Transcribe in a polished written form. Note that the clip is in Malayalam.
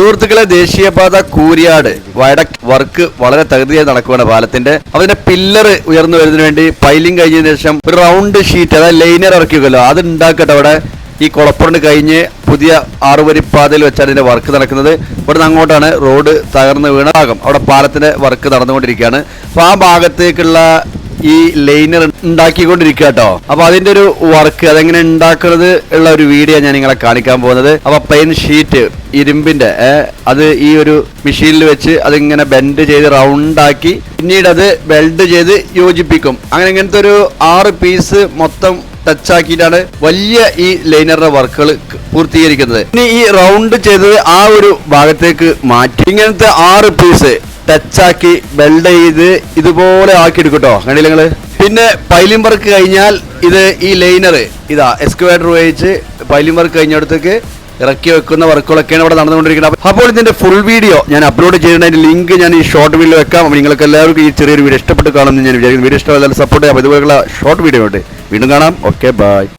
സുഹൃത്തുക്കളെ, ദേശീയപാത കൂരിയാട് വയഡക്ട് വർക്ക് വളരെ തകൃതിയായി നടക്കുകയാണ് പാലത്തിന്റെ. അതിന്റെ പില്ലർ ഉയർന്നു വരുന്നതിന് വേണ്ടി പൈലിംഗ് കഴിഞ്ഞതിന് ശേഷം ഒരു റൗണ്ട് ഷീറ്റ്, അതായത് ലൈനർ ഇറക്കിയല്ലോ, അത് ഉണ്ടാക്കട്ടെ. അവിടെ ഈ കുളപ്പുറണ്ട് കഴിഞ്ഞ് പുതിയ 6 വരിപ്പാതയിൽ വെച്ചാണ് ഇതിന്റെ വർക്ക് നടക്കുന്നത്. ഇവിടുന്ന് അങ്ങോട്ടാണ് റോഡ് തകർന്ന് വീണ ഭാഗം. അവിടെ പാലത്തിന്റെ വർക്ക് നടന്നുകൊണ്ടിരിക്കുകയാണ്. അപ്പൊ ആ ഭാഗത്തേക്കുള്ള ഈ ലൈനർ ഉണ്ടാക്കിക്കൊണ്ടിരിക്കുക കേട്ടോ. അപ്പൊ അതിന്റെ ഒരു വർക്ക് അതെങ്ങനെ ഉണ്ടാക്കുന്നത് ഉള്ള ഒരു വീഡിയോ ഞാൻ നിങ്ങളെ കാണിക്കാൻ പോകുന്നത്. അപ്പൊ പ്ലെയിൻ ഷീറ്റ് ഇരുമ്പിന്റെ അത് ഈ ഒരു മെഷീനിൽ വെച്ച് അതിങ്ങനെ ബെൻഡ് ചെയ്ത് റൗണ്ടാക്കി പിന്നീട് അത് വെൽഡ് ചെയ്ത് യോജിപ്പിക്കും. അങ്ങനെ ഇങ്ങനത്തെ ഒരു 6 പീസ് മൊത്തം ടച്ച് ആക്കിയിട്ടാണ് വലിയ ഈ ലൈനറുടെ വർക്കുകൾ പൂർത്തീകരിക്കുന്നത്. ഇനി ഈ റൗണ്ട് ചെയ്തത് ആ ഒരു ഭാഗത്തേക്ക് മാറ്റി ഇങ്ങനത്തെ 6 പീസ് ടച്ചാക്കി വെൽഡ് ചെയ്ത് ഇതുപോലെ ആക്കിയെടുക്കട്ടോ. കണ്ടില്ല നിങ്ങള്. പിന്നെ പൈലിംഗ് വർക്ക് കഴിഞ്ഞാൽ ഇത് ഈ ലൈനർ ഇതാ എക്സ്കവേറ്റർ ഉപയോഗിച്ച് പൈലിംഗ് വർക്ക് കഴിഞ്ഞിടത്തേക്ക് ഇറക്കി വെക്കുന്ന വർക്കുകളൊക്കെയാണ് ഇവിടെ നടന്നുകൊണ്ടിരിക്കുന്നത്. അപ്പോൾ ഇതിന്റെ ഫുൾ വീഡിയോ ഞാൻ അപ്ലോഡ് ചെയ്യുന്നതിന്റെ ലിങ്ക് ഞാൻ ഈ ഷോർട്ട് വീഡിയോ വെക്കാം. അപ്പോൾ നിങ്ങൾക്ക് എല്ലാവർക്കും ഈ ചെറിയൊരു വീഡിയോ ഇഷ്ടപ്പെട്ട് കാണുമെന്ന് ഞാൻ വിചാരിക്കുന്നു. വീഡിയോ ഇഷ്ടമായാലും സപ്പോർട്ട് ചെയ്യാം. ഇതുപോലുള്ള ഷോർട്ട് വീഡിയോ ഉണ്ട്. വീണ്ടും കാണാം. Okay, by.